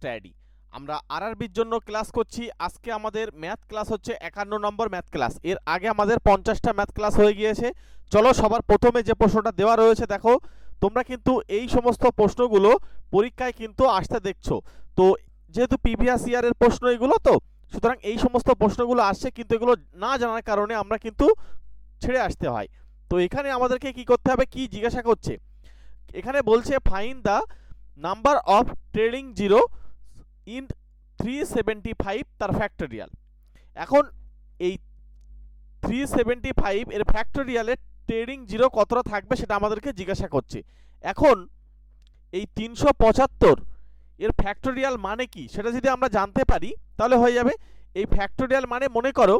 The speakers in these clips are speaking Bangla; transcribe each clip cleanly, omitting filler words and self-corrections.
স্টাডি। আমরা আরআরবির জন্য ক্লাস করছি। আজকে আমাদের ম্যাথ ক্লাস হচ্ছে 51 নম্বর ম্যাথ ক্লাস। এর আগে আমাদের 50টা ম্যাথ ক্লাস হয়ে গিয়েছে। চলো সবার প্রথমে যে প্রশ্নটা দেওয়া রয়েছে দেখো। তোমরা কিন্তু এই সমস্ত প্রশ্নগুলো পরীক্ষায় কিন্তু আসতে দেখছো। তো যেহেতু প্রিভিয়াস ইয়ারের প্রশ্ন এগুলো, তো সুতরাং এই সমস্ত প্রশ্নগুলো আসছে, কিন্তু এগুলো না জানার কারণে আমরা কিন্তু ছেড়ে আসতে হয়। তো এখানে আমাদেরকে কি করতে হবে, কি জিজ্ঞাসা করছে, এখানে বলছে find the number of trailing zero in 375 তার ফ্যাক্টোরিয়াল। এখন এই 375 এর ফ্যাক্টোরিয়ালে ট্রেলিং জিরো কতটা থাকবে সেটা আমাদেরকে জিজ্ঞাসা করছে। এখন এই 375 এর ফ্যাক্টোরিয়াল মানে কি সেটা যদি আমরা জানতে পারি তাহলে হয়ে যাবে। এই ফ্যাক্টোরিয়াল মানে মনে করো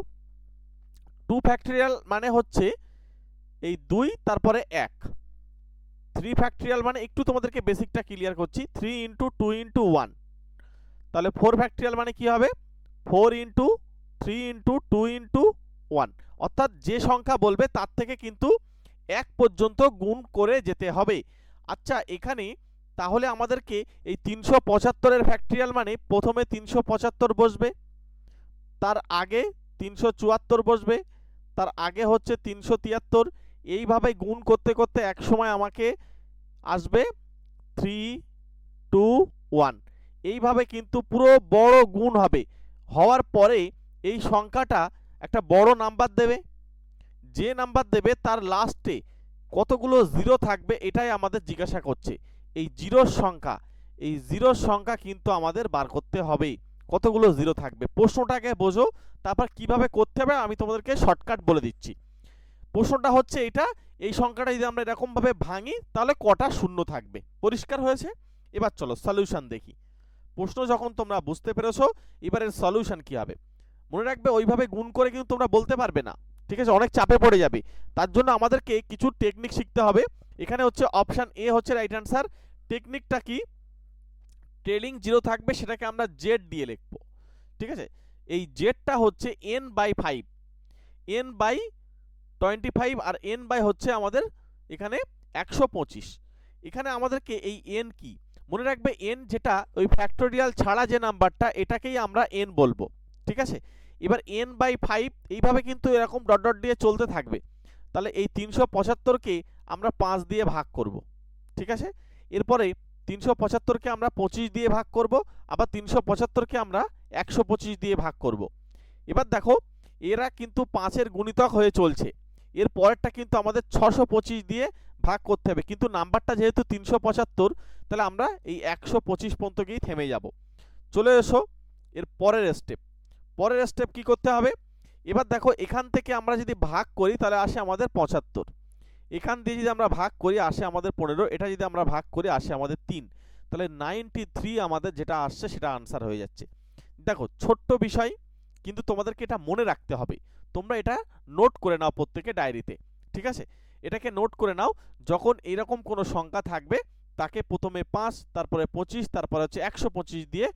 2 ফ্যাক্টোরিয়াল মানে হচ্ছে এই 2 তারপরে 1। 3 ফ্যাক্টোরিয়াল মানে একটু তোমাদেরকে বেসিকটা ক্লিয়ার করছি, 3 ইন্টু 2 ইন্টু 1। তাহলে 4 ফ্যাক্টোরিয়াল মানে কি হবে, 4 ইন্টু 3 ইন্টু 2 ইন্টু 1। অর্থাৎ যে সংখ্যা বলবে তার থেকে কিন্তু 1 পর্যন্ত গুণ করে যেতে হবে। আচ্ছা, এখানে তাহলে আমাদেরকে এই 375 এর ফ্যাক্টোরিয়াল মানে প্রথমে 375 বসবে, তার আগে 374 বসবে, তার আগে হচ্ছে 373। এইভাবে গুণ করতে করতে এক সময় আমাকে আসবে 3 2 1। এইভাবে কিন্তু পুরো বড় গুণ হবে। হওয়ার পরে এই সংখ্যাটা একটা বড় নাম্বার দেবে। যে নাম্বার দেবে তার লাস্টে কতগুলো জিরো থাকবে এটাই আমাদের জিজ্ঞাসা করছে। এই জিরোর সংখ্যা, এই জিরোর সংখ্যা কিন্তু আমাদের বার করতে হবে, কতগুলো জিরো থাকবে। প্রশ্নটাকে বোঝো, তারপর কিভাবে করতে হবে আমি তোমাদেরকে শর্টকাট বলে দিচ্ছি। প্রশ্নটা হচ্ছে এটা, এই সংখ্যাটা যদি আমরা এরকমভাবে ভাঙি তাহলে কটা শূন্য থাকবে। পরিষ্কার হয়েছে? এবার চলো সলিউশন দেখি। প্রশ্ন যখন তোমরা বুঝতে পেরেছো, এবারের সলিউশন কি হবে। মনে রাখবে ওইভাবে গুণ করে কিন্তু তোমরা বলতে পারবে না, ঠিক আছে, অনেক চাপে পড়ে যাবে। তার জন্য আমাদেরকে কিছু টেকনিক শিখতে হবে। এখানে হচ্ছে অপশান এ হচ্ছে রাইট অ্যান্সার। টেকনিকটা কি, ট্রেলিং জিরো থাকবে সেটাকে আমরা জেড দিয়ে লিখবো, ঠিক আছে। এই জেডটা হচ্ছে এন বাই 5, এন বাই 25 আর এন বাই হচ্ছে আমাদের এখানে 125। এখানে আমাদেরকে এই এন কি মনে রাখবে, এন যেটা ওই ফ্যাক্টোরিয়াল ছাড়া যে নাম্বারটা এটাকেই আমরা এন বলবো, ঠিক আছে। এবার এন বাই 5 এইভাবে কিন্তু এরকম ডট ডট দিয়ে চলতে থাকবে। তাহলে এই 375কে আমরা 5 দিয়ে ভাগ করব, ঠিক আছে। এরপরে 375কে আমরা 25 দিয়ে ভাগ করব, আবার 375কে আমরা 125 দিয়ে ভাগ করব। এবার দেখো এরা কিন্তু 5-এর গুণিতক হয়ে চলছে। এর পরেরটা কিন্তু আমাদের 625 দিয়ে ভাগ করতে হবে, কিন্তু নাম্বারটা যেহেতু 375 তাহলে আমরা এই 125 পর্যন্ত গিয়ে থেমে যাব। চলে এসো এর পরের স্টেপ। পরের স্টেপ কি করতে হবে, এবার দেখো এখান থেকে আমরা যদি ভাগ করি তাহলে আসে আমাদের 75। এখান দিয়ে যদি আমরা ভাগ করি আসে আমাদের 15। এটা যদি আমরা ভাগ করি আসে আমাদের 3। তাহলে 93 আমাদের যেটা আসছে সেটা আনসার হয়ে যাচ্ছে। দেখো ছোট্ট বিষয়, কিন্তু তোমাদেরকে এটা মনে রাখতে হবে। তোমরা এটা নোট করে নাও প্রত্যেকে ডায়েরিতে, ঠিক আছে। এটাকে নোট করে নাও, যখন এরকম কোনো সংখ্যা থাকবে তাকে প্রথমে 5, তারপরে 25, তারপরে হচ্ছে 125 দিয়ে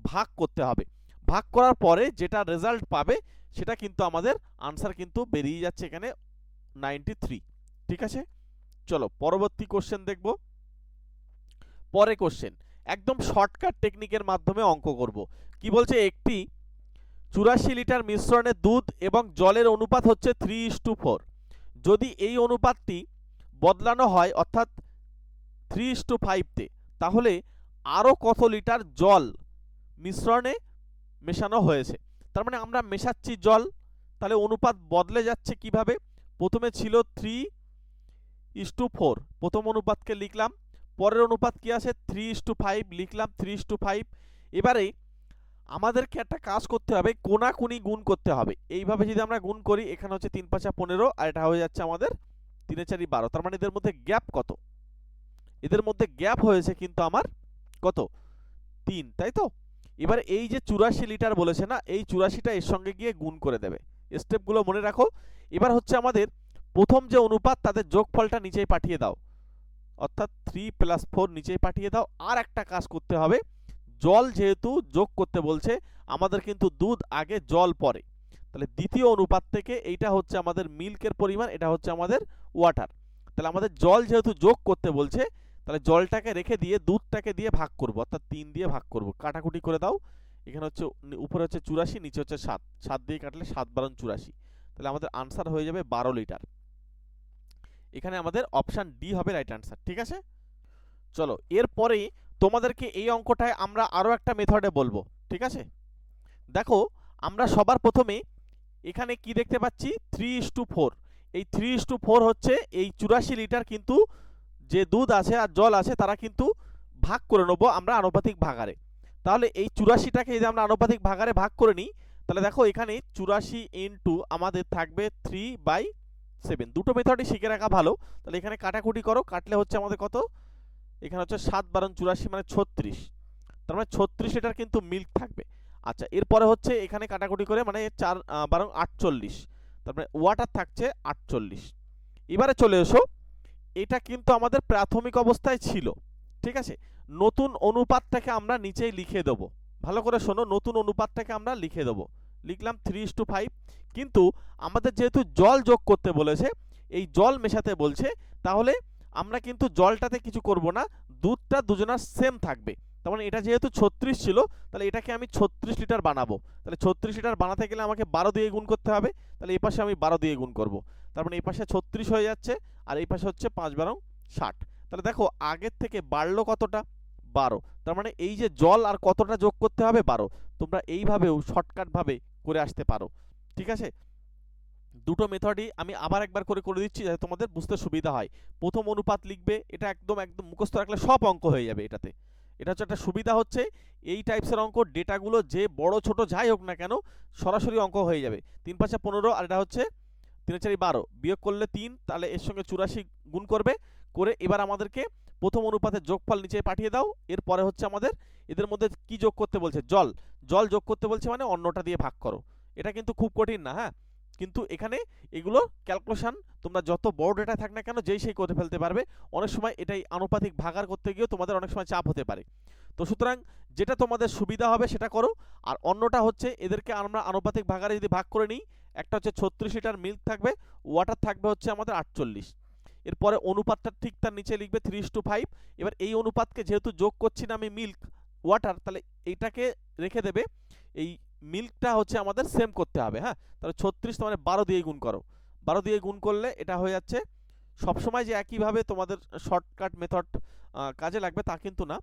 ভাগ করতে হবে। ভাগ করার পরে যেটা রেজাল্ট পাবে সেটা কিন্তু আমাদের আনসার কিন্তু বেরিয়ে যাচ্ছে এখানে 93, ঠিক আছে। চলো পরবর্তী কোশ্চেন দেখব। পরে কোশ্চেন একদম শর্টকাট টেকনিকের মাধ্যমে অঙ্ক করব। কি বলছে, একটি 84 লিটার মিশ্রণে দুধ এবং জলের অনুপাত হচ্ছে 3:4। যদি এই অনুপাতটি বদলানো হয় অর্থাৎ 3:5তে, তাহলে আরও কত লিটার জল মিশ্রণে মেশানো হয়েছে। তার মানে আমরা মেশাচ্ছি জল, তাহলে অনুপাত বদলে যাচ্ছে কিভাবে। প্রথমে ছিল 3:4, প্রথম অনুপাতকে লিখলাম। পরের অনুপাত কি আছে, 3:5 লিখলাম, 3:5। এবারে আমাদেরকে একটা কাজ করতে হবে, কোনাকুনি গুণ করতে হবে। এইভাবে যদি আমরা গুণ করি, এখানে হচ্ছে 3 5 15 আর এটা হয়ে যাচ্ছে আমাদের 3 4 12। তার মানে এদের মধ্যে গ্যাপ কত, এদের মধ্যে গ্যাপ হয়েছে কিন্তু আমার কত, 3, তাই তো। এবার এই যে 84 লিটার বলেছে না, এই 84টা এর সঙ্গে গিয়ে গুণ করে দেবে। স্টেপগুলো মনে রাখো। এবার হচ্ছে আমাদের প্রথম যে অনুপাত তাদের যোগফলটা নিচেই পাঠিয়ে দাও, অর্থাৎ 3 + 4 নিচেই পাঠিয়ে দাও। আর একটা কাজ করতে হবে, জল যেহেতু যোগ করতে বলছে, আমাদের কিন্তু দুধ আগে জল পরে। তাহলে দ্বিতীয় অনুপাত থেকে এইটা হচ্ছে আমাদের মিল্কের পরিমাণ, এটা হচ্ছে আমাদের ওয়াটার। তাহলে আমাদের জল যেহেতু যোগ করতে বলছে, তাহলে জলটাকে রেখে দিয়ে দুধটাকে দিয়ে ভাগ করব, অর্থাৎ 3 দিয়ে ভাগ করব। কাটাকুটি করে দাও। এখানে হচ্ছে উপরে হচ্ছে 84, নিচে হচ্ছে 7, 7 দিয়ে কাটলে 7 12 84, তাহলে আমাদের আনসার হয়ে যাবে 12 লিটার। এখানে আমাদের অপশান ডি হবে রাইট আনসার। ঠিক আছে, চলো এরপরেই তোমাদেরকে এই অঙ্কটায় আমরা আরও একটা মেথডে বলবো। ঠিক আছে, দেখো আমরা সবার প্রথমে এখানে কি দেখতে পাচ্ছি 3:4। এই 3:4 হচ্ছে এই 84 লিটার কিন্তু যে দুধ আছে আর জল আছে তারা কিন্তু ভাগ করে নেবো আমরা আনুপাতিক ভাগারে। তাহলে এই 84টাকে যদি আমরা আনুপাতিক ভাগারে ভাগ করে নিই, তাহলে দেখো এখানে 84 ইন্টু আমাদের থাকবে 3/7। দুটো মেথডই শিখে রাখা ভালো। তাহলে এখানে কাটাকুটি করো, কাটলে হচ্ছে আমাদের কত, এখানে হচ্ছে 7 12 84 মানে 36, তার মানে 36 লিটার কিন্তু মিল্ক থাকবে। আচ্ছা, এরপরে হচ্ছে এখানে কাটাকুটি করে মানে 4 12 48, তারপরে ওয়াটার থাকছে 48। এবারে চলে এসো, এটা কিন্তু আমাদের প্রাথমিক অবস্থায় ছিল। ঠিক আছে, নতুন অনুপাতটাকে আমরা নিচেই লিখে দেবো। ভালো করে শোনো, নতুন অনুপাতটাকে আমরা লিখে দেবো। লিখলাম 3:5, কিন্তু আমাদের যেহেতু জল যোগ করতে বলেছে, এই জল মেশাতে বলছে, তাহলে আমরা কিন্তু জলটাতে কিছু করব না, দুধটা দুজনার সেম থাকবে। তার মানে এটা যেহেতু 36 ছিল, তাহলে এটাকে আমি 36 লিটার বানাবো। তাহলে 36 লিটার বানাতে গেলে আমাকে 12 দিয়ে গুণ করতে হবে। তাহলে এই পাশে আমি 12 দিয়ে গুণ করব। তার মানে এই পাশে 36 হয়ে যাচ্ছে, আর এই পাশে হচ্ছে 5 12 60। তাহলে দেখো আগের থেকে বাড়লো কতটা, 12। তার মানে এই যে জল আর কতটা যোগ করতে হবে, 12। তোমরা এইভাবেও শর্টকাটভাবে করে আসতে পারো। ঠিক আছে, দুটো মেথডই আমি আবার একবার করে করে দিচ্ছি যাতে তোমাদের বুঝতে সুবিধা হয়। প্রথম অনুপাত লিখবে, এটা একদম মুখস্থ রাখলে সব অঙ্ক হয়ে যাবে এটাতে। এটা হচ্ছে একটা সুবিধা, হচ্ছে এই টাইপসের অঙ্ক ডেটাগুলো যে বড় ছোট যাই হোক না কেন সরাসরি অঙ্ক হয়ে যাবে। 3 5 15, আর এটা হচ্ছে 3 4 12, বিয়োগ করলে 3, তাহলে এর সঙ্গে 84 গুণ করবে, করে এবার আমাদেরকে প্রথম অনুপাতের যোগফল নিচে পাঠিয়ে দাও। এরপরে হচ্ছে আমাদের এদের মধ্যে কি যোগ করতে বলছে, জল, জল যোগ করতে বলছে মানে অন্যটা দিয়ে ভাগ করো। এটা কিন্তু খুব কঠিন না, হ্যাঁ, কিন্তু এখানে এগুলো ক্যালকুলেশন তোমরা যত বড় ডেটা থাক না কেন যেই সেই করে ফেলতে পারবে। অনেক সময় এটাই আনুপাতিক ভাগার করতে গিয়েও তোমাদের অনেক সময় চাপ হতে পারে। তো সুতরাং যেটা তোমাদের সুবিধা হবে সেটা করো। আর অন্যটা হচ্ছে এদেরকে আমরা আনুপাতিক ভাগারে যদি ভাগ করে নিই, একটা হচ্ছে 36 লিটার মিল্ক থাকবে, ওয়াটার থাকবে হচ্ছে আমাদের 48। এরপরে অনুপাতটা ঠিক তার নিচে লিখবে 3:5। এবার এই অনুপাতকে যেহেতু যোগ করছি না আমি মিল্ক ওয়াটার, তাহলে এইটাকে রেখে দেবে, এই মিল্কটা হচ্ছে আমাদের সেম করতে হবে। হ্যাঁ, তাহলে 36 মানে 12 দিয়ে গুণ করো, 12 দিয়ে গুণ করলে এটা হয়ে যাচ্ছে। সবসময় যে একইভাবে তোমাদের শর্টকাট মেথড কাজে লাগবে তা কিন্তু না,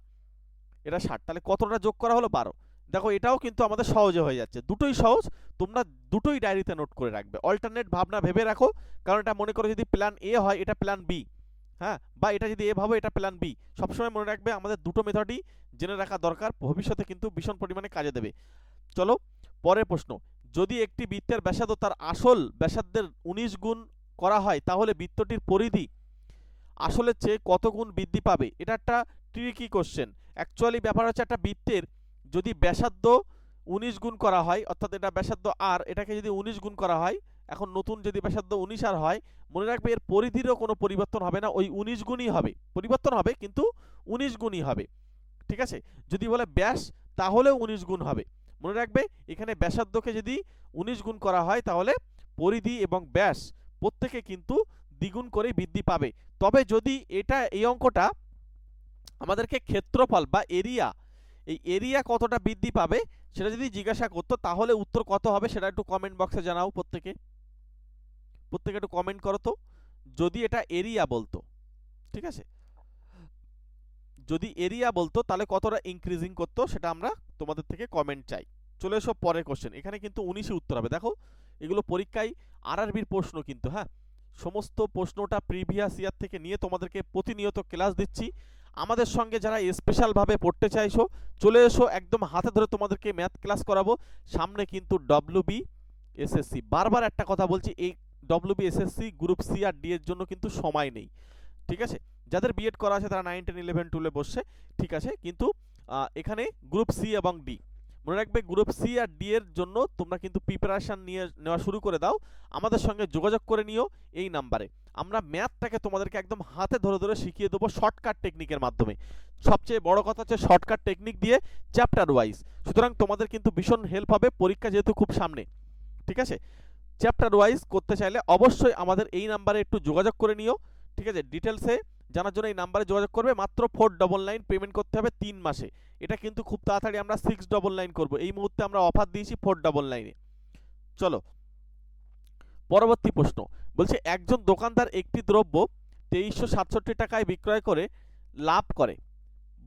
এটা 60। তাহলে কতটা যোগ করা হলো, 12। দেখো এটাও কিন্তু আমাদের সহজে হয়ে যাচ্ছে, দুটোই সহজ। তোমরা দুটোই ডায়েরিতে নোট করে রাখবে, অল্টারনেট ভাবনা ভেবে রাখো। কারণ এটা মনে করো যদি প্ল্যান এ হয় এটা প্ল্যান বি, হ্যাঁ, বা এটা যদি এ ভাবো এটা প্ল্যান বি। সবসময় মনে রাখবে আমাদের দুটো মেথডই জেনে রাখা দরকার, ভবিষ্যতে কিন্তু ভীষণ পরিমাণে কাজে দেবে। চলো পরের প্রশ্ন, যদি একটি বৃত্তের ব্যাসার্ধ তার আসল ব্যাসার্ধের 19 গুণ করা হয়, তাহলে বৃত্তটির পরিধি আসলের চেয়ে কত গুণ বৃদ্ধি পাবে? এটা একটা ট্রিকি কোশ্চেন। অ্যাকচুয়ালি ব্যাপার হচ্ছে একটা বৃত্তের যদি ব্যাসার্ধ 19 গুণ করা হয়, অর্থাৎ এটা ব্যাসার্ধ আর, এটাকে যদি 19 গুণ করা হয়, এখন নতুন যদি ব্যাসার্ধ 19 আর হয়, মনে রাখবে এর পরিধিরও কোনো পরিবর্তন হবে না, ওই 19 গুণই হবে। পরিবর্তন হবে কিন্তু 19 গুণই হবে। ঠিক আছে, যদি বলে ব্যাস তাহলেও 19 গুণ হবে। মনে রাখবে এখানে ব্যাসার্ধকে যদি 19 গুণ করা হয়, তাহলে পরিধি এবং ব্যাস প্রত্যেকে কিন্তু দ্বিগুণ করে বৃদ্ধি পাবে। তবে যদি এই অঙ্কটা আমাদেরকে ক্ষেত্রফল বা এরিয়া, এই এরিয়া কতটা বৃদ্ধি পাবে সেটা যদি জিজ্ঞাসা করতো, তাহলে উত্তর কত হবে সেটা একটু কমেন্ট বক্সে জানাও। প্রত্যেকে একটু কমেন্ট করো তো, যদি এটা এরিয়া বলতো। ঠিক আছে, যদি এরিয়া বলতো তাহলে কতটা ইনক্রিজিং করতো সেটা আমরা তোমাদের থেকে কমেন্ট চাই। চলে এসো পরের কোশ্চেন, এখানে কিন্তু 19ই উত্তর হবে। দেখো এগুলো পরীক্ষায় আরআরবির প্রশ্ন কিন্তু, হ্যাঁ, সমস্ত প্রশ্নটা প্রিভিয়াস ইয়ার থেকে নিয়ে তোমাদেরকে প্রতিনিয়ত ক্লাস দিচ্ছি। আমাদের সঙ্গে যারা স্পেশালভাবে পড়তে চাইছো চলে এসো, একদম হাতে ধরে তোমাদেরকে ম্যাথ ক্লাস করাবো। সামনে কিন্তু WBSSC, বারবার একটা কথা বলছি, এই WBSSC গ্রুপ সি আর ডি এর জন্য কিন্তু সময় নেই। ঠিক আছে, যাদের বিএড করা আছে তারা 9 10 11 12 বসছে, ঠিক আছে, কিন্তু এখানে গ্রুপ সি এবং ডি, মনে রাখবে গ্রুপ সি আর ডি এর জন্য তোমরা কিন্তু প্রিপারেশন নেওয়া শুরু করে দাও। আমাদের সঙ্গে যোগাযোগ করে নিও এই নাম্বারে। আমরা ম্যাথটাকে তোমাদেরকে একদম হাতে ধরে ধরে শিখিয়ে দেবো শর্টকাট টেকনিকের মাধ্যমে। সবচেয়ে বড় কথা হচ্ছে শর্টকাট টেকনিক দিয়ে চ্যাপ্টার ওয়াইজ। সুতরাং তোমাদের কিন্তু ভীষণ হেল্প হবে, পরীক্ষা যেহেতু খুব সামনে। ঠিক আছে, চ্যাপ্টার ওয়াইজ করতে চাইলে অবশ্যই আমাদের এই নাম্বারে একটু যোগাযোগ করে নিও। ঠিক আছে, ডিটেলসে জানার জন্য এই নাম্বারে যোগাযোগ করবে। মাত্র 499 পেমেন্ট করতে হবে 3 মাসে। এটা কিন্তু খুব তাড়াতাড়ি আমরা 699 করব। এই মুহূর্তে আমরা অফার দিয়েছি 499 এ। চলো পরবর্তী প্রশ্ন, বলছে একজন দোকানদার একটি দ্রব্য 2367 টাকায় বিক্রয় করে লাভ করে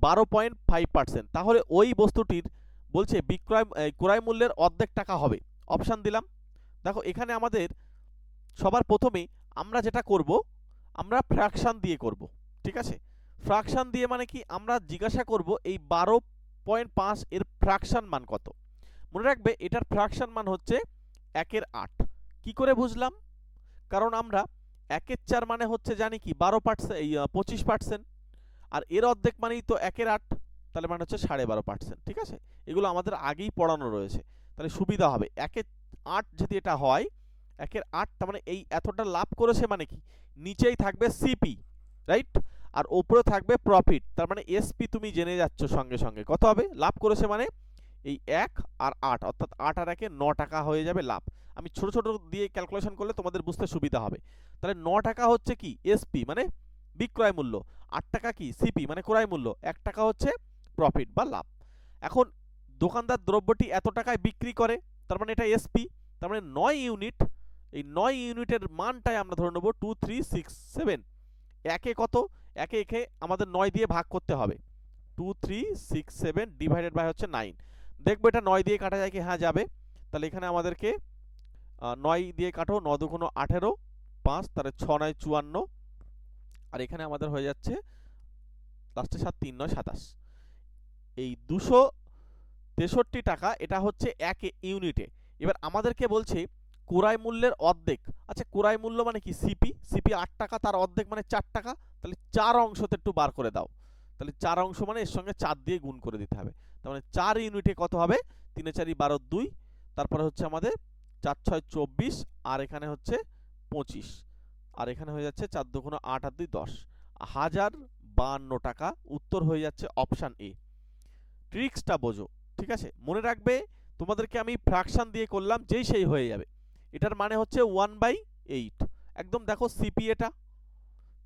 12.5%, তাহলে ওই বস্তুটির বলছে ক্রয় মূল্যের অর্ধেক টাকা হবে। অপশান দিলাম। দেখো এখানে আমাদের সবার প্রথমে আমরা যেটা করব, আমরা ফ্র্যাকশন দিয়ে করব। ঠিক আছে, ফ্র্যাকশন দিয়ে মানে কি, আমরা জিজ্ঞাসা করব এই 12.5 এর ফ্র্যাকশন মান কত। মনে রাখবে এটার ফ্র্যাকশন মান হচ্ছে 1/8। কি করে বুঝলাম? কারণ আমরা 1/4 মানে হচ্ছে জানি কি 12%, 25%, আর এর অর্ধেক মানেই তো 1/8, তাহলে মানে হচ্ছে 12.5%। ঠিক আছে, এগুলো আমাদের আগেই পড়ানো রয়েছে, তাহলে সুবিধা হবে। 1/8 যদি এটা হয়, 1/8 তার মানে এই এতটা লাভ করেছে মানে কি, নিচেই থাকবে সিপি, রাইট, আর উপরে থাকবে প্রফিট, তার মানে এসপি তুমি জেনে যাচ্ছ সঙ্গে সঙ্গে কত হবে লাভ করেছে, মানে এই 1 আর 8, অর্থাৎ 8 আর 1 9 টাকা হয়ে যাবে লাভ। আমি ছোট ছোট দিয়ে ক্যালকুলেশন করলে তোমাদের বুঝতে সুবিধা হবে। তাহলে 9 টাকা হচ্ছে কি এসপি মানে বিক্রয় মূল্য, 8 টাকা কি সিপি মানে ক্রয় মূল্য, 1 টাকা হচ্ছে প্রফিট বা লাভ। এখন দোকানদার দ্রব্যটি এত টাকায় বিক্রি করে, তার মানে এটা এসপি, তার মানে 9 ইউনিট, এই 9 ইউনিটের মানটাই আমরা ধরে নেব 2367। একে কত, একে আমাদের 9 দিয়ে ভাগ করতে হবে, 2367 ডিভাইডেড বাই হচ্ছে 9। দেখবো এটা 9 দিয়ে কাটা যায় কি, হ্যাঁ যাবে। তাহলে এখানে আমাদেরকে 9 দিয়ে কাটো, 9 দুগুণ 18, 5 তাহলে 6 9 54, আর এখানে আমাদের হয়ে যাচ্ছে লাস্টে 7 3 9 27। এই 263 টাকা এটা হচ্ছে এক ইউনিটে। এবার আমাদেরকে বলছে ক্রয় মূল্যের অর্ধেক। আচ্ছা ক্রয় মূল্য মানে কি, সিপি 8 টাকা, তার অর্ধেক মানে 4 টাকা, তাহলে 4 অংশতে একটু বার করে দাও। তাহলে 4 অংশ মানে এর সঙ্গে 4 দিয়ে গুণ করে দিতে হবে। তার মানে 4 ইউনিটে কত হবে, 3 4 12 2, তারপরে হচ্ছে আমাদের 4 6 24, আর এখানে হচ্ছে 25, আর এখানে হয়ে যাচ্ছে 4 2 8 আর 2 10, 1052 টাকা। উত্তর হয়ে যাচ্ছে অপশান এ। ট্রিক্সটা বোঝো, ঠিক আছে, মনে রাখবে তোমাদেরকে আমি ফ্র্যাকশন দিয়ে করলাম, যেই সেই হয়ে যাবে। এটার মানে হচ্ছে 1/8, একদম দেখো সিপি এটা,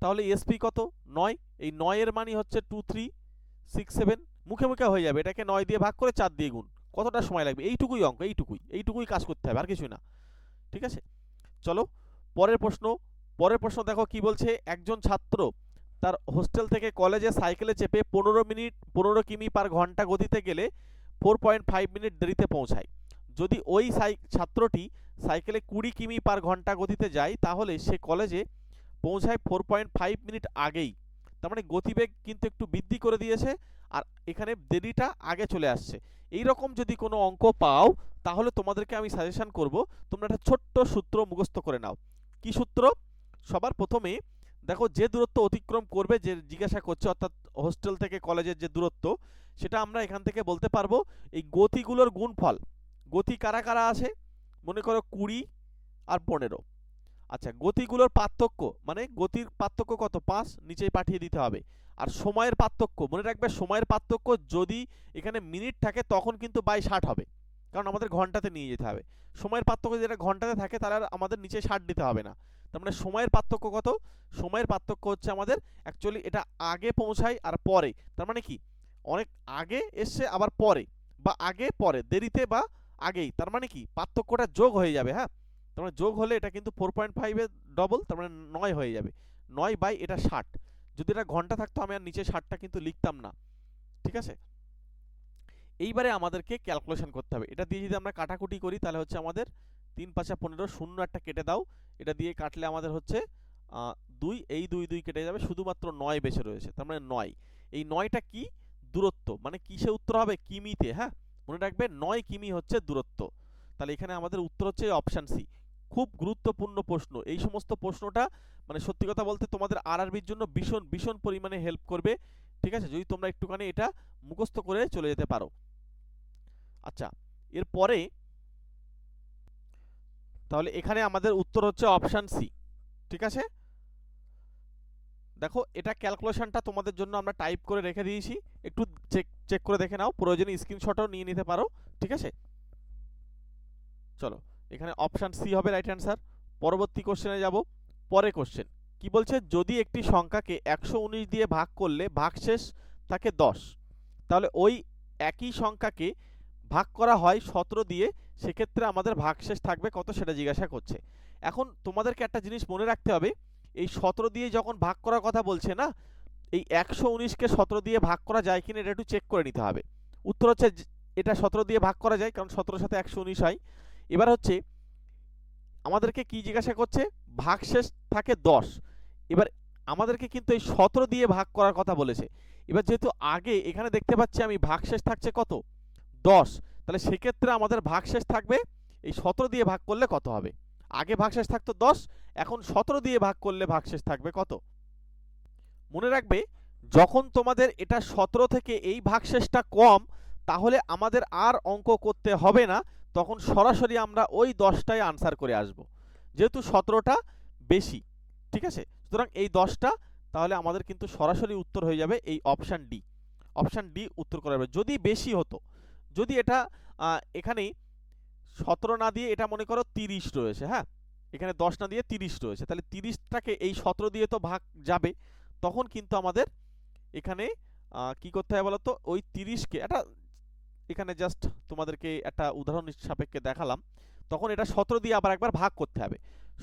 তাহলে এসপি কত 9, এই 9 এর মানে হচ্ছে 2367, মুখে মুখে হয়ে যাবে, এটাকে 9 দিয়ে ভাগ করে 4 দিয়ে গুণ, কতটা সময় লাগবে, এইটুকুই অঙ্ক, এইটুকুই কাজ করতে হবে, আর কিছুই না। ঠিক আছে, চলো পরের প্রশ্ন দেখো কি বলছে। একজন ছাত্র তার হোস্টেল থেকে কলেজে সাইকেলে চেপে 15 কিমি পার ঘন্টা গতিতে গেলে 4.5 মিনিট দেরিতে পৌঁছায়। যদি ওই ছাত্রটি সাইকেলে 20 কিমি পার ঘন্টা গতিতে যায়, তাহলে সে কলেজে পৌঁছায় 4.5 মিনিট আগেই। তার মানে গতিবেগ কিন্তু একটু বৃদ্ধি করে দিয়েছে, আর এখানে দেরিটা আগে চলে আসছে। এই রকম যদি কোনো অঙ্ক পাও, তাহলে তোমাদেরকে আমি সাজেশন করব তোমরা একটা ছোট্ট সূত্র মুখস্থ করে নাও। কি সূত্র? সবার প্রথমে দেখো যে দূরত্ব অতিক্রম করবে, যে জিজ্ঞাসা করছে, অর্থাৎ হোস্টেল থেকে কলেজের যে দূরত্ব, সেটা আমরা এখান থেকে বলতে পারবো এই গতিগুলোর গুণফল। গতি কারা কারা আছে, মনে করো 20 আর 15। আচ্ছা গতিগুলোর পার্থক্য, মানে গতির পার্থক্য কত, 5, নিচেই পাঠিয়ে দিতে হবে। আর সময়ের পার্থক্য, মনে রাখবে সময়ের পার্থক্য যদি এখানে মিনিট থাকে তখন কিন্তু বাই 60 হবে, কারণ আমাদের ঘন্টাতে নিয়ে যেতে হবে। সময়ের পার্থক্য যেটা ঘন্টাতে থাকে তাহলে আর আমাদের নিচে 60 দিতে হবে না। তার মানে সময়ের পার্থক্য কত, সময়ের পার্থক্য হচ্ছে আমাদের অ্যাকচুয়ালি এটা আগে পৌঁছায় আর পরে, তার মানে কি অনেক আগে এসছে আবার পরে, বা আগে পরে, দেরিতে বা আগেই, তার মানে কি পার্থক্যটা যোগ হয়ে যাবে। হ্যাঁ, তার মানে যোগ হলে এটা কিন্তু 4.5 এর ডবল, তার মানে 9 হয়ে যাবে। 9 বাই এটা 60, যদি এটা ঘন্টা থাকতো আমি আর নিচে 60টা কিন্তু লিখতাম না। ঠিক আছে, এইবারে আমাদেরকে ক্যালকুলেশন করতে হবে। এটা দিয়ে যদি আমরা কাটাকুটি করি তাহলে হচ্ছে আমাদের 3 5 15, শূন্য একটা কেটে দাও, এটা দিয়ে কাটলে আমাদের হচ্ছে 2, এই 2 2 কেটে যাবে, শুধুমাত্র 9 বেঁচে রয়েছে। তার মানে 9, এই 9টা কি দূরত্ব, মানে কিসে উত্তর হবে, কিমিতে। হ্যাঁ, মনে রাখবে 9 কিমি হচ্ছে দূরত্ব। তাহলে এখানে আমাদের উত্তর হচ্ছে অপশান সি। খুব গুরুত্বপূর্ণ প্রশ্ন, এই সমস্ত প্রশ্নটা মানে সত্যি কথা বলতে তোমাদের আরআরবির জন্য ভীষণ ভীষণ পরিমাণে হেল্প করবে। ঠিক আছে, যদি তোমরা একটুখানি এটা মুখস্থ করে চলে যেতে পারো। আচ্ছা এরপরে তাহলে এখানে আমাদের উত্তর হচ্ছে অপশান সি। ঠিক আছে, দেখো এটা ক্যালকুলেশনটা তোমাদের জন্য আমরা টাইপ করে রেখে দিয়েছি, একটু চেক করে দেখে নাও, প্রয়োজনে স্ক্রিনশটও নিয়ে নিতে পারো। ঠিক আছে, চলো এখানে অপশান সি হবে রাইট অ্যান্সার। পরবর্তী কোশ্চেনে যাব। পরের কোশ্চেন কি বলছে, যদি একটি সংখ্যাকে 119 দিয়ে ভাগ করলে ভাগশেষ থাকে 10, তাহলে ওই একই সংখ্যাকে ভাগ করা হয় 17 দিয়ে, সেক্ষেত্রে আমাদের ভাগশেষ থাকবে কত সেটা জিজ্ঞাসা করছে। এখন তোমাদেরকে একটা জিনিস মনে রাখতে হবে, এই 17 দিয়ে যখন ভাগ করার কথা বলছে না, এই 119কে 17 দিয়ে ভাগ করা যায় কিনা এটা একটু চেক করে নিতে হবে। উত্তর হচ্ছে এটা 17 দিয়ে ভাগ করা যায়, কারণ 17 সাথে 119 হয়। এবার হচ্ছে আমাদেরকে কি জিজ্ঞাসা করছে, ভাগশেষ থাকে 10। এবার আমাদেরকে কিন্তু এই 17 দিয়ে ভাগ করার কথা বলেছে। এবার যেহেতু আগে এখানে দেখতে পাচ্ছি আমি ভাগশেষ থাকছে কত 10, তাহলে সেক্ষেত্রে আমাদের ভাগশেষ থাকবে এই 17 দিয়ে ভাগ করলে কত হবে। আগে ভাগশেষ থাকতো 10, এখন 17 দিয়ে ভাগ করলে ভাগশেষ থাকবে কত। মনে রাখবে, যখন তোমাদের এটা 17 থেকে এই ভাগশেষটা কম, তাহলে আমাদের আর অঙ্ক করতে হবে না, তখন সরাসরি আমরা ওই 10টাই আনসার করে আসব, যেহেতু 17টা বেশি। ঠিক আছে, সুতরাং এই 10টা, তাহলে আমাদের কিন্তু সরাসরি উত্তর হয়ে যাবে এই অপশান ডি। অপশান ডি উত্তর করা যাবে। যদি বেশি হতো, যদি এটা এখানে 17 না দিয়ে এটা মনে করো 30 রয়েছে, হ্যাঁ, এখানে 10 না দিয়ে 30 রয়েছে, তাহলে 30টাকে এই 17 দিয়ে তো ভাগ যাবে, তখন কিন্তু আমাদের এখানে কি করতে হবে বলতো, ওই 30কে এটা এখানে জাস্ট তোমাদেরকে একটা উদাহরণ সাপেক্ষে দেখালাম, তখন এটা 17 দিয়ে আবার একবার ভাগ করতে হবে।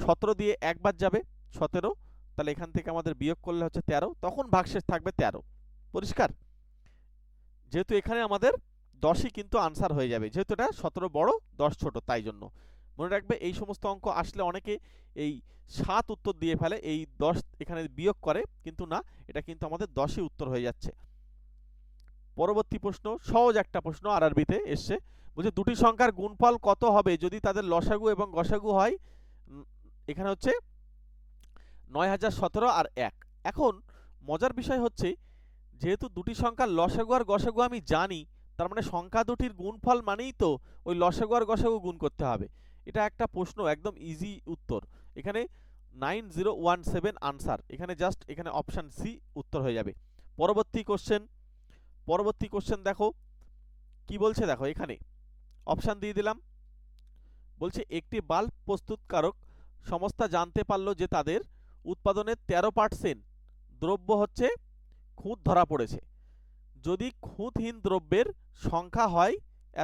17 দিয়ে একবার যাবে 17, তাহলে এখান থেকে আমাদের বিয়োগ করলে হচ্ছে 13, তখন ভাগশেষ থাকবে 13। পরিষ্কার? যেহেতু এখানে আমাদের 10ই কিন্তু আনসার হয়ে যাবে, যেহেতু এটা 17 বড় 10 ছোট, তাই জন্য মনে রাখবে এই সমস্ত অঙ্ক আসলে অনেকে এই 7 উত্তর দিয়ে ফেলে, এই 10 এখানে বিয়োগ করে, কিন্তু না, এটা কিন্তু আমাদের 10ই উত্তর হয়ে যাচ্ছে। পরবর্তী প্রশ্ন, সহজ একটা প্রশ্ন, আরআরবিতে এসছে, বলছে দুটি সংখ্যার গুণফল কত হবে যদি তাদের লসাগু এবং গসাগু হয়, এখানে হচ্ছে 9017 আর 1। এখন মজার বিষয় হচ্ছে, যেহেতু দুটি সংখ্যার লসাগু আর গসাগু আমি জানি, তার মানে সংখ্যা দুটির গুণফল মানেই তো ওই লসাগু আর গসাগু গুণ করতে হবে। এটা একটা প্রশ্ন, একদম ইজি উত্তর। এখানে 9017 আনসার, এখানে জাস্ট এখানে অপশান সি উত্তর হয়ে যাবে। পরবর্তী কোশ্চেন দেখো কি বলছে, দেখো এখানে অপশান দিয়ে দিলাম। বলছে একটি বাল্ব প্রস্তুতকারক সংস্থা জানতে পারলো যে তাদের উৎপাদনের 13% দ্রব্য হচ্ছে খুঁত ধরা পড়েছে। যদি খুঁতহীন দ্রব্যের সংখ্যা হয়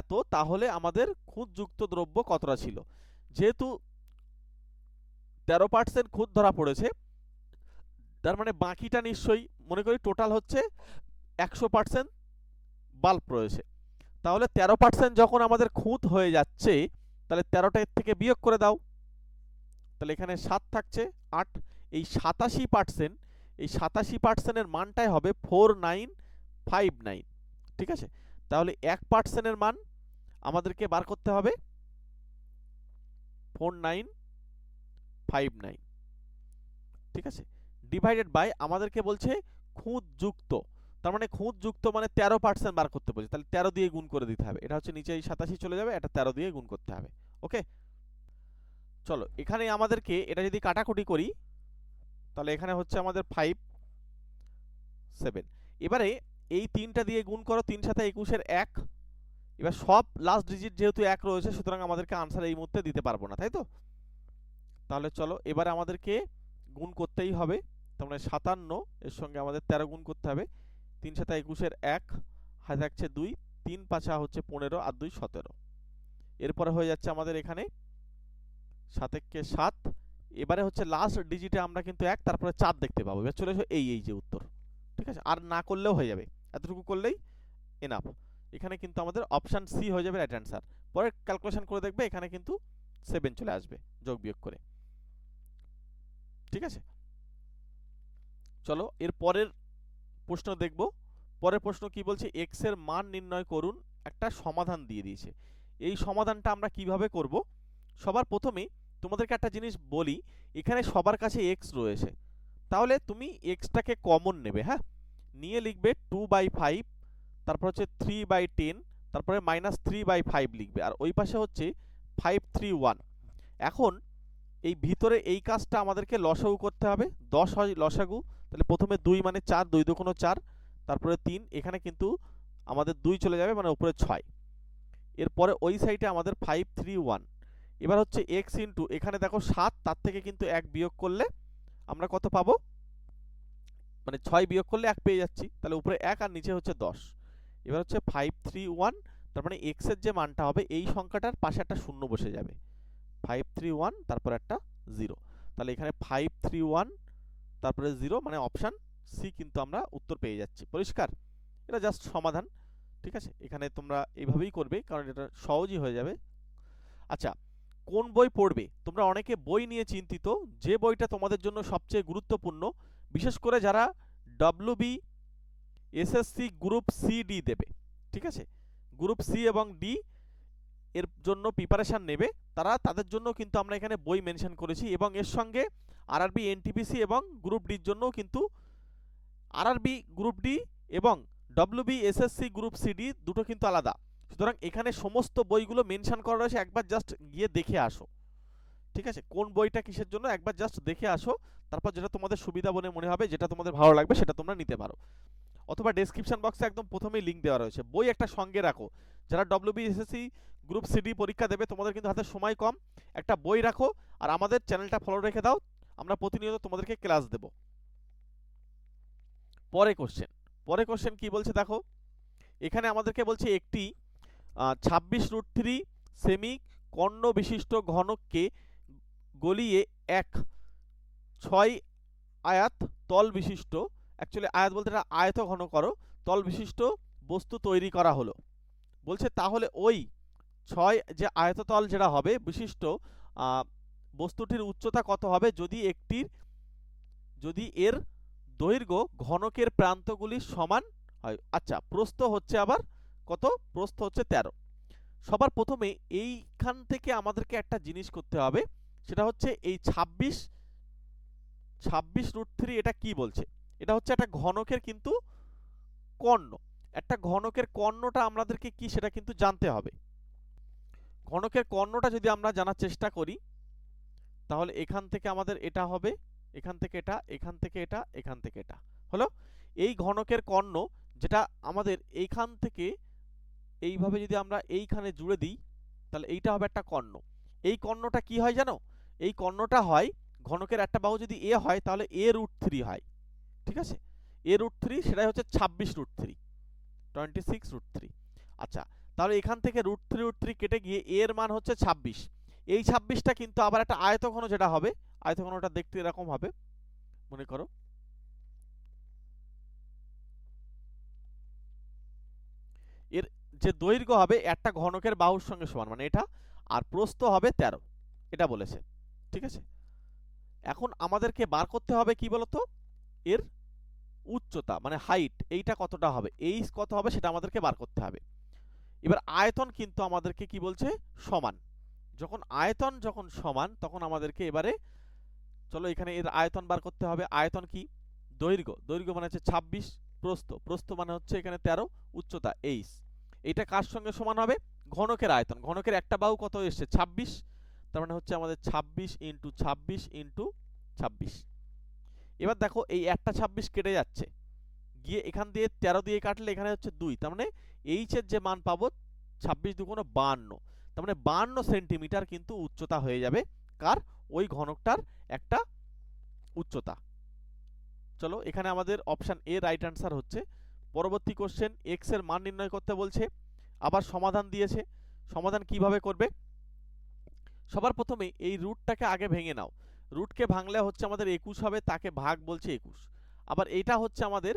এত, তাহলে আমাদের খুঁতযুক্ত দ্রব্য কতটা ছিল। যেহেতু 13% খুঁত ধরা পড়েছে, তার মানে বাকিটা নিশ্চয়ই, মনে করি টোটাল হচ্ছে 100% বাল্ব রয়েছে, তাহলে 13% যখন আমাদের খুঁত হয়ে যাচ্ছে, তাহলে 13টা এর থেকে বিয়োগ করে দাও, তাহলে এখানে 7 থাকছে 8, এই 87% এর মানটাই হবে 4959। ঠিক আছে, তাহলে 1% এর মান আমাদেরকে বার করতে হবে 4959। ঠিক আছে, ডিভাইডেড বাই আমাদেরকে বলছে খুঁত যুক্ত, তার মানে খুঁত যুক্ত মানে 13% বার করতে বলছে, তাহলে 13 দিয়ে গুণ করে দিতে হবে। এটা হচ্ছে নিচে 87 চলে যাবে, এটা 13 দিয়ে গুণ করতে হবে। ওকে, চলো এখানে আমাদেরকে এটা যদি কাটাকুটি করি, তাহলে এখানে হচ্ছে আমাদের 5 7। এবারে এই 3টা দিয়ে গুণ করো, 3 সাথে 21 এর 1। এবার সব লাস্ট ডিজিট যেহেতু 1 রয়েছে, সুতরাং আমাদেরকে আনসার এই মুহূর্তে দিতে পারবো না, তাই তো। তাহলে চলো এবারে আমাদেরকে গুণ করতেই হবে, তার মানে 57 এর সঙ্গে আমাদের 13 গুণ করতে হবে। 3 সাথে 21 এর 1, হাতে থাকছে 2, 3 পাঁচা হচ্ছে 15 আর 2 17। এরপরে হয়ে যাচ্ছে আমাদের এখানে 7 একে 7। এবারে হচ্ছে লাস্ট ডিজিটে আমরা কিন্তু 1, তারপরে 4 দেখতে পাবো। এবার চলে এসো এই যে উত্তর। ঠিক আছে, আর না করলেও হয়ে যাবে, এতটুকু করলেই এনাফ। এখানে কিন্তু আমাদের অপশান সি হয়ে যাবে রাইট অ্যান্সার। পরে ক্যালকুলেশন করে দেখবে, এখানে কিন্তু 7 চলে আসবে যোগ বিয়োগ করে। ঠিক আছে, চলো এর পরের প্রশ্ন দেখব। পরের প্রশ্ন কি বলছে, এক্স এর মান নির্ণয় করুন, একটা সমাধান দিয়ে দিয়েছে। এই সমাধানটা আমরা কিভাবে করব, সবার প্রথমে তোমাদেরকে একটা জিনিস বলি, এখানে সবার কাছে এক্স রয়েছে, তাহলে তুমি এক্সটাকে কমন নেবে, হ্যাঁ, নিয়ে লিখবে 2/5, তারপর হচ্ছে 3/10, তারপরে -3/5 লিখবে, আর ওই পাশে হচ্ছে 531। এখন এই ভিতরে এই কাজটা আমাদেরকে লসাগু করতে হবে, 10 হয় লসাগু, তাহলে প্রথমে 2 মানে 4, 2 দুগুণ 4, তারপরে 3, এখানে কিন্তু আমাদের 2 চলে যাবে, মানে উপরে 6। এরপরে ওই সাইডে আমাদের 531। এবার হচ্ছে x ইন্টু, এখানে দেখো 7, তার থেকে কিন্তু 1 বিয়োগ করলে আমরা কত পাবো, মানে 6 বিয়োগ করলে 1 পেয়ে যাচ্ছি, তাহলে উপরে 1 আর নিচে হচ্ছে 10। এবার হচ্ছে 531, তার মানে x এর যে মানটা হবে এই সংখ্যাটার পাশে একটা শূন্য বসে যাবে, 531 তারপর একটা 0, তাহলে এখানে 531 তারপরে 0 মানে অপশান সি কিন্তু আমরা উত্তর পেয়ে যাচ্ছি। পরিষ্কার? এটা জাস্ট সমাধান, ঠিক আছে? এখানে তোমরা এইভাবেই করবে কারণ এটা সহজই হয়ে যাবে। আচ্ছা, কোন বই পড়বে? তোমরা অনেকে বই নিয়ে চিন্তিত, যে বইটা তোমাদের জন্য সবচেয়ে গুরুত্বপূর্ণ, বিশেষ করে যারা WB SSC group C D দেবে, ঠিক আছে, গ্রুপ সি এবং ডি এর জন্য প্রিপারেশান নেবে, তাদের জন্য কিন্তু আমরা এখানে বই মেনশন করেছি, এবং এর সঙ্গে আরআরবি এনটিপিসি এবং গ্রুপ ডির জন্যও কিন্তু আরআরবি গ্রুপ ডি এবং ডব্লিউবি এসএসসি গ্রুপ সিডি দুটো কিন্তু আলাদা। সুতরাং এখানে সমস্ত বইগুলো মেনশন করা রয়েছে, একবার জাস্ট গিয়ে দেখে আসো, ঠিক আছে? কোন বইটা কিসের জন্য একবার জাস্ট দেখে আসো, তারপর যেটা তোমাদের সুবিধা বলে মনে হবে, যেটা তোমাদের ভালো লাগবে সেটা তোমরা নিতে পারো, অথবা ডেসক্রিপশন বক্সে একদম প্রথমেই লিঙ্ক দেওয়া রয়েছে। বই একটা সঙ্গে রাখো, যারা ডব্লিউবি এসএসসি গ্রুপ সিডি পরীক্ষা দেবে, তোমাদের কিন্তু হাতে সময় কম, একটা বই রাখো আর আমাদের চ্যানেলটা ফলো রেখে দাও, আমরা প্রতিনিয়ত তোমাদেরকে ক্লাস দেব। পরে কোশ্চেন কি বলছে দেখো, এখানে আমাদেরকে বলছে একটি 26√3 সেমি কর্ণ বিশিষ্ট ঘনককে গলিয়ে এক 6 আয়াত তল বিশিষ্ট, অ্যাকচুয়ালি আয়াত বলতে এটা আয়ত ঘন করো, তল বিশিষ্ট বস্তু তৈরি করা হলো। বলছে তাহলে ওই 6 যে আয়ততল যেটা হবে বিশিষ্ট বস্তুটির উচ্চতা কত হবে যদি এর দৈর্ঘ্য ঘনকের প্রান্তগুলির সমান হয়। আচ্ছা, প্রস্থ হচ্ছে আবার কত? প্রস্থ হচ্ছে 13। সবার প্রথমে এইখান থেকে আমাদেরকে একটা জিনিস করতে হবে, সেটা হচ্ছে এই 26√3 এটা কি বলছে? এটা হচ্ছে একটা ঘনকের কিন্তু কর্ণ, একটা ঘনকের কর্ণটা আমাদেরকে কি সেটা কিন্তু জানতে হবে। ঘনকের কর্ণটা যদি আমরা জানার চেষ্টা করি, তাহলে এখান থেকে আমাদের এটা হবে, এখান থেকে এটা, এখান থেকে এটা, এখান থেকে এটা হলো এই ঘনকের কর্ণ, যেটা আমাদের এইখান থেকে এইভাবে যদি আমরা এইখানে জুড়ে দিই, তাহলে এইটা হবে একটা কর্ণ। এই কর্ণটা কি হয় জানো? এই কর্ণটা হয়, ঘনকের একটা বাহু যদি এ হয় তাহলে a√3 হয়, ঠিক আছে? a√3 সেটাই হচ্ছে 26√3, 26√3। আচ্ছা, তাহলে এখান থেকে √3 কেটে গিয়ে a এর মান হচ্ছে 26। এই 26টা কিন্তু আবার একটা আয়তঘন যেটা হবে, আয়তঘনটা দেখতে এরকম হবে, মনে করো এর যে দৈর্ঘ্য হবে একটা ঘনকের বাহুর সঙ্গে সমান, মানে এটা, আর প্রস্থ হবে 13, এটা বলেছে, ঠিক আছে? এখন আমাদেরকে বার করতে হবে কি বলতো, এর উচ্চতা মানে হাইট, এইটা কতটা হবে, এই কত হবে সেটা আমাদেরকে বার করতে হবে। এবার আয়তন কিন্তু আমাদেরকে কি বলছে? সমান। যখন আয়তন যখন সমান, তখন আমাদেরকে এবারে চলো এখানে এর আয়তন বার করতে হবে। আয়তন কি? দৈর্ঘ্য মানে হচ্ছে 26, প্রস্থ মানে হচ্ছে এখানে 13, উচ্চতা h। এটা কার সঙ্গে সমান হবে? ঘনকের আয়তন। ঘনকের একটা বাহু কত এসছে? 26, তার মানে হচ্ছে আমাদের 26 ইন্টু 26 ইন্টু 26। এবার দেখো এই একটা 26 কেটে যাচ্ছে, গিয়ে এখান দিয়ে 13 দিয়ে কাটলে এখানে হচ্ছে 2, তার মানে h এর যে মান পাবো 26 দুগুণ 52, তার মানে 52 সেন্টিমিটার কিন্তু উচ্চতা হয়ে যাবে কার? ওই ঘনকটার একটা উচ্চতা। চলো এখানে আমাদের অপশান এ রাইট অ্যান্সার হচ্ছে। পরবর্তী কোশ্চেন, এক্স এর মান নির্ণয় করতে বলছে, আবার সমাধান দিয়েছে। সমাধান কিভাবে করবে? সবার প্রথমে এই রুটটাকে আগে ভেঙে নাও। রুটকে ভাঙলে হচ্ছে আমাদের 21 হবে, তাকে ভাগ বলছে 21। আবার এইটা হচ্ছে আমাদের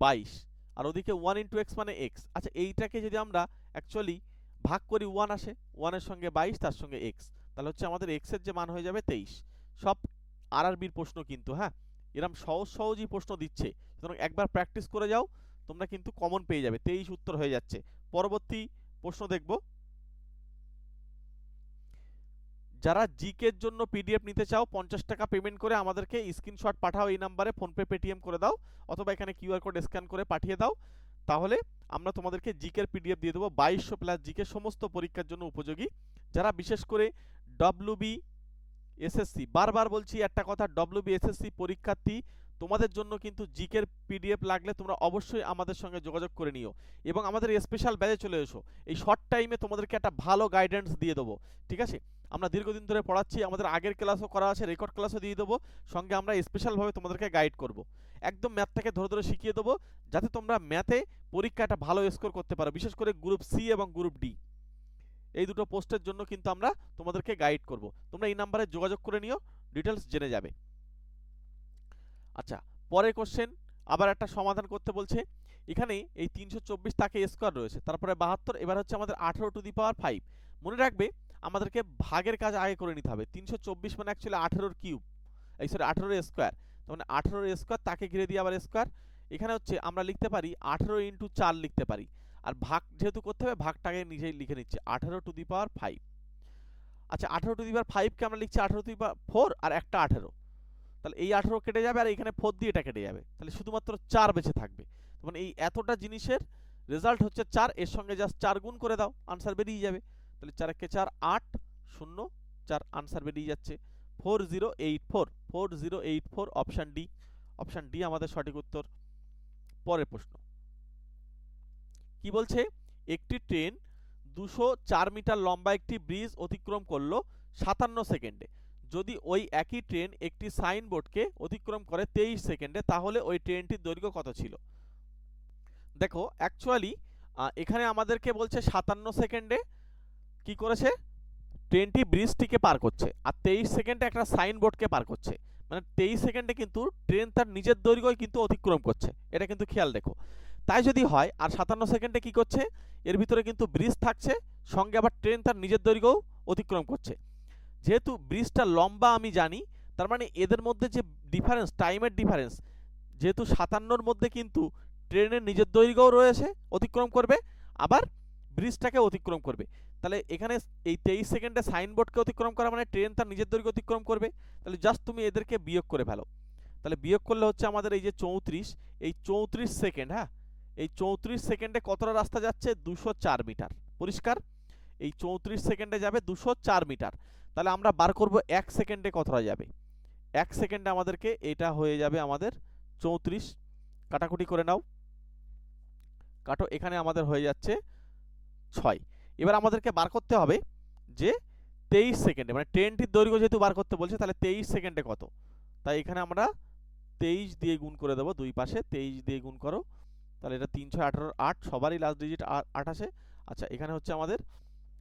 22, আর ওদিকে 1 ইন্টু এক্স মানে এক্স। আচ্ছা, এইটাকে যদি আমরা অ্যাকচুয়ালি ভাগ করি 1 আসে, 1 এর সঙ্গে 22, তার সঙ্গে এক্স, তাহলে হচ্ছে আমাদের এক্স এর যে মান হয়ে যাবে 23। সব আরআরবির প্রশ্ন কিন্তু, হ্যাঁ, এরকম সহজই প্রশ্ন দিচ্ছে, সুতরাং একবার প্র্যাকটিস করে যাও, তোমরা কিন্তু কমন পেয়ে যাবে। 23 উত্তর হয়ে যাচ্ছে। পরবর্তী প্রশ্ন দেখব, যারা জিকের জন্য পিডিএফ নিতে চাও 50 টাকা পেমেন্ট করে আমাদেরকে স্ক্রিনশট পাঠাও, এই নাম্বারে ফোনপে পেটিএম করে দাও, অথবা এখানে কিউআর কোড স্ক্যান করে পাঠিয়ে দাও, তাহলে আমরা তোমাদেরকে জিকের পিডিএফ দিয়ে দেবো। 2200 প্লাস জিকে সমস্ত পরীক্ষার জন্য উপযোগী। যারা বিশেষ করে ডব্লিউবি এসএসসি, বারবার বলছি একটা কথা, ডব্লিউবি এসএসসি পরীক্ষার্থী, তোমাদের জন্য কিন্তু জিকের পিডিএফ লাগলে তোমরা অবশ্যই আমাদের সঙ্গে যোগাযোগ করে নিও, এবং আমাদের স্পেশাল ব্যাচে চলে এসো। এই শর্ট টাইমে তোমাদেরকে একটা ভালো গাইডেন্স দিয়ে দেবো, ঠিক আছে? আমরা দীর্ঘদিন ধরে পড়াচ্ছি, আমাদের আগের ক্লাসও করা আছে, রেকর্ড ক্লাসও দিয়ে দেবো, সঙ্গে আমরা স্পেশালভাবে তোমাদেরকে গাইড করব। একদম ম্যাথটাকে ধরে ধরে শিখিয়ে দেবো, যাতে তোমরা ম্যাথে পরীক্ষাটা ভালো স্কোর করতে পারো। বিশেষ করে গ্রুপ সি এবং গ্রুপ ডি এই দুটো পোস্টের জন্য কিন্তু আমরা তোমাদেরকে গাইড করব। তোমরা এই নাম্বারে যোগাযোগ করে নিও, ডিটেলস জেনে যাবে। আচ্ছা, পরের কোশ্চেন আবার একটা সমাধান করতে বলছে। এখানে এই 324 তাকে স্কোয়ার রয়েছে, তারপরে 72, এবার হচ্ছে আমাদের 18 টু দি পাওয়ার 5। মনে রাখবে আমাদেরকে ভাগের কাজ আগে করে নিতে হবে। 324 মানে অ্যাকচুয়ালি 18 কিউব, এই সরি 18 স্কোয়ার, মানে 18 স্কোয়ার তাকে ঘিরে দিয়ে আবার স্কোয়ার। এখানে হচ্ছে আমরা লিখতে পারি 18 ইন্টু 4 লিখতে পারি, আর ভাগ যেহেতু করতে হবে ভাগটাকে নিজেই লিখে নিচ্ছে 18 টু দি পাওয়ার 5। আচ্ছা, 18 টু দি পাওয়ার 5 কে আমরা লিখছি 18 টু দি পাওয়ার 4 আর একটা 18, তাহলে এই 18 কেটে যাবে আর এখানে 4 দিয়ে এটা কেটে যাবে, তাহলে শুধুমাত্র 4 বেঁচে থাকবে। মানে এই এতটা জিনিসের রেজাল্ট হচ্ছে 4, এর সঙ্গে জাস্ট 4 গুণ করে দাও, আনসার বেরিয়ে যাবে। তাহলে 4 কে 4 8 0 4, আনসার বেরিয়ে যাচ্ছে 4084। 4084 অপশন ডি, অপশন ডি আমাদের সঠিক উত্তর। পরের প্রশ্ন কি বলছে, একটি ট্রেন 204 মিটার লম্বা একটি ব্রিজ অতিক্রম করলো 57 সেকেন্ডে। যদি ওই একই ট্রেন একটি সাইনবোর্ডকে অতিক্রম করে 23 সেকেন্ডে, তাহলে ওই ট্রেনটির দৈর্ঘ্য কত ছিল? দেখো অ্যাকচুয়ালি এখানে আমাদেরকে বলছে 57 সেকেন্ডে কি করেছে, ট্রেনটি ব্রিজটিকে পার করছে, আর 23 সেকেন্ডে একটা সাইনবোর্ডকে পার করছে। মানে 23 সেকেন্ডে কিন্তু ট্রেন তার নিজের দৈর্ঘ্যই কিন্তু অতিক্রম করছে, এটা কিন্তু খেয়াল রেখো। তাই যদি হয়, আর 57 সেকেন্ডে কি করছে, এর ভিতরে কিন্তু ব্রিজ থাকছে, সঙ্গে আবার ট্রেন তার নিজের দৈর্ঘ্যও অতিক্রম করছে। যেহেতু ব্রিজটা লম্বা আমি জানি, তার মানে এদের মধ্যে যে ডিফারেন্স, টাইমের ডিফারেন্স, যেহেতু 57-র মধ্যে কিন্তু ট্রেনের নিজের দৈর্ঘ্যও রয়েছে, অতিক্রম করবে, আবার ব্রিজটাকে অতিক্রম করবে। তাহলে এখানে এই 23 সেকেন্ডে সাইনবোর্ডকে অতিক্রম করা মানে ট্রেন তার নিজের দৈর্ঘ্য অতিক্রম করবে। তাহলে জাস্ট তুমি এদেরকে বিয়োগ করে ফেলো। তাহলে বিয়োগ করলে হচ্ছে আমাদের এই যে 34, এই 34 সেকেন্ড, হ্যাঁ এই 34 সেকেন্ডে কতটা রাস্তা যাচ্ছে, 204 মিটার। পরিষ্কার, এই 34 সেকেন্ডে যাবে 204 মিটার। তাহলে আমরা বার করব 1 সেকেন্ডে কতটা যাবে। 1 সেকেন্ডে আমাদেরকে এটা হয়ে যাবে আমাদের 34, কাটাকুটি করে নাও, কাটো, এখানে আমাদের হয়ে যাচ্ছে 6। এবার আমাদেরকে বার করতে হবে যে 23 সেকেন্ডে, মানে ট্রেনটির দৈর্ঘ্য যেহেতু বার করতে বলছে, তাহলে 23 সেকেন্ডে কত। তাই এখানে আমরা 23 দিয়ে গুণ করে দেবো, দুই পাশে 23 দিয়ে গুণ করো, তাহলে এটা 3 6 18 8, সবারই লাস্ট ডিজিট 8 আসে। আচ্ছা, এখানে হচ্ছে আমাদের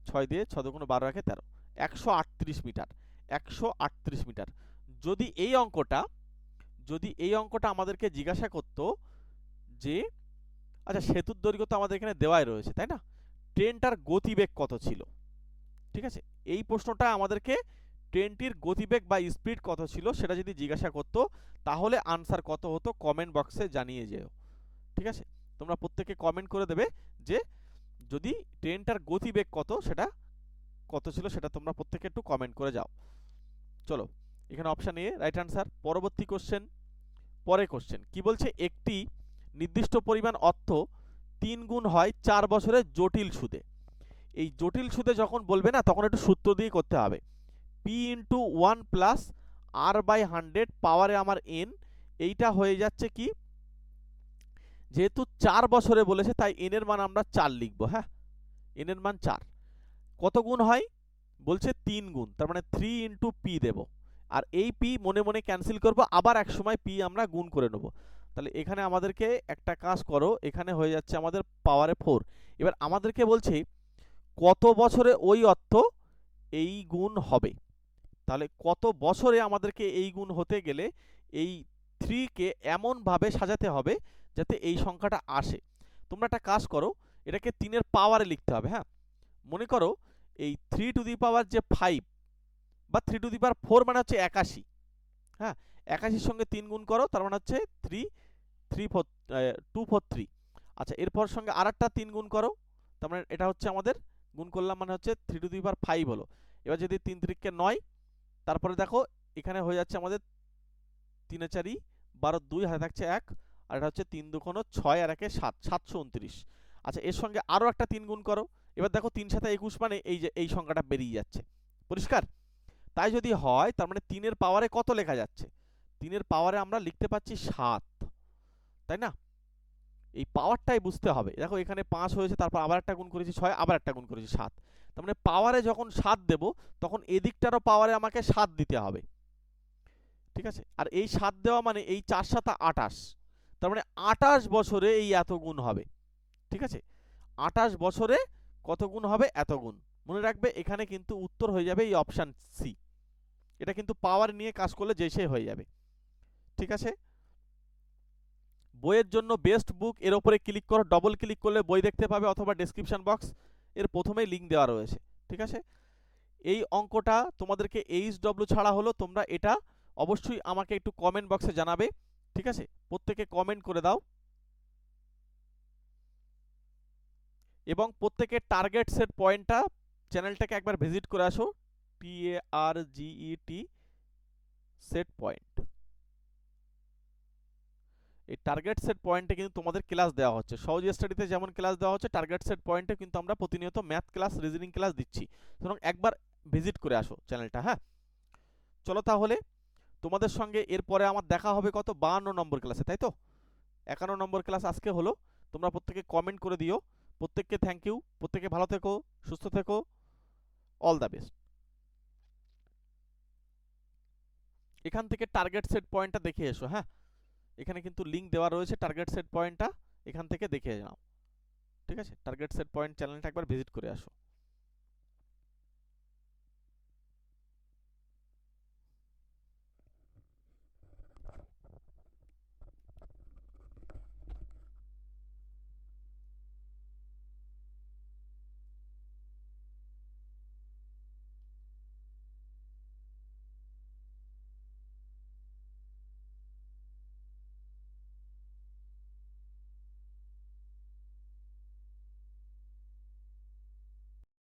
6 দিয়ে 6 দুগুণ 12 রাখে 13, 138 মিটার। 138 মিটার। যদি এই অঙ্কটা আমাদেরকে জিজ্ঞাসা করতো যে, আচ্ছা সেতুর দৈর্ঘ্য তো আমাদের এখানে দেওয়াই রয়েছে, তাই না, ট্রেনটার গতিবেগ কত ছিল, ঠিক আছে, এই প্রশ্নটা আমাদেরকে ট্রেনটির গতিবেগ বা স্পিড কত ছিল সেটা যদি জিজ্ঞাসা করতো, তাহলে আনসার কত হতো কমেন্ট বক্সে জানিয়ে যেও। ঠিক আছে, তোমরা প্রত্যেকে কমেন্ট করে দেবে যে যদি ট্রেনটার গতিবেগ কত, সেটা কত ছিল, সেটা তোমরা প্রত্যেকে একটু কমেন্ট করে যাও। চলো, এখানে অপশন এ রাইট আনসার। পরবর্তী কোশ্চেন, পরের কোশ্চেন কি বলছে, একটি নির্দিষ্ট পরিমাণ অর্থ 3 গুণ হয় 4 বছরের জটিল সুদে। এই জটিল সুদে যখন বলবে না, তখন একটু সূত্র দিয়ে করতে হবে। p into 1 plus r by 100 পাওয়ারে আমার n, এইটা হয়ে যাচ্ছে কি, যেহেতু 4 বছরে বলেছে তাই n এর মান আমরা 4 লিখবো। হ্যাঁ, n এর মান 4। কত গুণ হয় বলছে 3 গুণ, তার মানে 3 ইন্টু p দেব, আর এই p মনে মনে ক্যান্সেল করব, আবার এক সময় p আমরা গুণ করে নেব। তাহলে এখানে আমাদেরকে একটা কাজ করো, এখানে হয়ে যাচ্ছে আমাদের পাওয়ারে 4। এবার আমাদেরকে বলছে কত বছরে ওই অর্থ এই গুণ হবে। তাহলে কত বছরে আমাদেরকে এই গুণ হতে গেলে এই 3 কে এমন ভাবে সাজাতে হবে যাতে এই সংখ্যাটা আসে। তোমরা একটা কাজ করো, এটাকে 3 এর পাওয়ারে লিখতে হবে। হ্যাঁ, মনে করো এই 3 টু দি পাওয়ার যে 5 বা 3 টু দি পাওয়ার 4 মানে হচ্ছে 81। হ্যাঁ, 81 সঙ্গে 3 গুণ করো, তার মানে হচ্ছে 243। আচ্ছা, এরপর সঙ্গে আরেকটা 3 গুণ করো, তার মানে এটা হচ্ছে আমাদের গুণ করলাম মানে হচ্ছে 3 টু দি পাওয়ার 5 হলো। এবার যদি 3 3 9, তারপরে দেখো এখানে হয়ে যাচ্ছে আমাদের 3 4 12 2 হাতে থাকছে 1, আর এটা হচ্ছে 3 2 6 আর 1 7, 729। আচ্ছা, এর সঙ্গে আরো একটা 3 গুণ করো, এবার দেখো 3 7 21 মানে এই যে এই সংখ্যাটা বেরিয়ে যাচ্ছে। পরিষ্কার, তাই যদি হয় তার মানে 3 এর পাওয়ারে কত লেখা যাচ্ছে, 3 এর পাওয়ারে আমরা লিখতে পাচ্ছি 7, তাই না। এই পাওয়ারটাই বুঝতে হবে। দেখো এখানে 5 হয়েছে, তারপর আবার একটা গুণ করেছি 6, আবার একটা গুণ করেছি 7। তার মানে পাওয়ারে যখন 7 দেব তখন এদিকটারও পাওয়ারে আমাকে 7 দিতে হবে, ঠিক আছে। আর এই 7 দেওয়া মানে এই 4 7 28, তার মানে 28 বছরে এই এত গুণ হবে, ঠিক আছে। 28 বছরে কত গুণ হবে? এত গুণ। মনে রাখবে এখানে কিন্তু উত্তর হয়ে যাবে এই অপশান সি। এটা কিন্তু পাওয়ার নিয়ে কাজ করলে যে সে হয়ে যাবে, ঠিক আছে। বইয়ের জন্য বেস্ট বুক এর উপরে ক্লিক করো, ডবল ক্লিক করলে বই দেখতে পাবে, অথবা ডেসক্রিপশন বক্স এর প্রথমেই লিঙ্ক দেওয়া রয়েছে, ঠিক আছে। এই অঙ্কটা তোমাদেরকে এইচডব্লিউ ছাড়া হলো, তোমরা এটা অবশ্যই আমাকে একটু কমেন্ট বক্সে জানাবে, ঠিক আছে। প্রত্যেকে কমেন্ট করে দাও, এবং প্রত্যেকের টার্গেট সেট পয়েন্টটা চ্যানেলটাকে একবার ভিজিট করে আসো, TARGET সেট পয়েন্ট। এই টার্গেট সেট পয়েন্টে কিন্তু তোমাদের ক্লাস দেওয়া হচ্ছে, সহজ স্টাডিতে যেমন ক্লাস দেওয়া হচ্ছে, টার্গেট সেট পয়েন্টে কিন্তু আমরা প্রতিনিয়ত ম্যাথ ক্লাস, রিজনিং ক্লাস দিচ্ছি। সুতরাং একবার ভিজিট করে আসো চ্যানেলটা, হ্যাঁ। চলো তাহলে তোমাদের সঙ্গে এরপরে আমার দেখা হবে কত, 52 নম্বর ক্লাসে, তাই তো। 51 নম্বর ক্লাস আজকে হলো। তোমরা প্রত্যেকে কমেন্ট করে দিও। প্রত্যেককে থ্যাংক ইউ, প্রত্যেকে ভালো থেকো, সুস্থ থেকো, অল দ্য বেস্ট। এখান থেকে টার্গেট সেট পয়েন্টটা দেখে এসো, হ্যাঁ। এখানে কিন্তু লিঙ্ক দেওয়া রয়েছে টার্গেট সেট পয়েন্টটা, এখান থেকে দেখে নাও, ঠিক আছে। টার্গেট সেট পয়েন্ট চ্যানেলটা একবার ভিজিট করে আসো।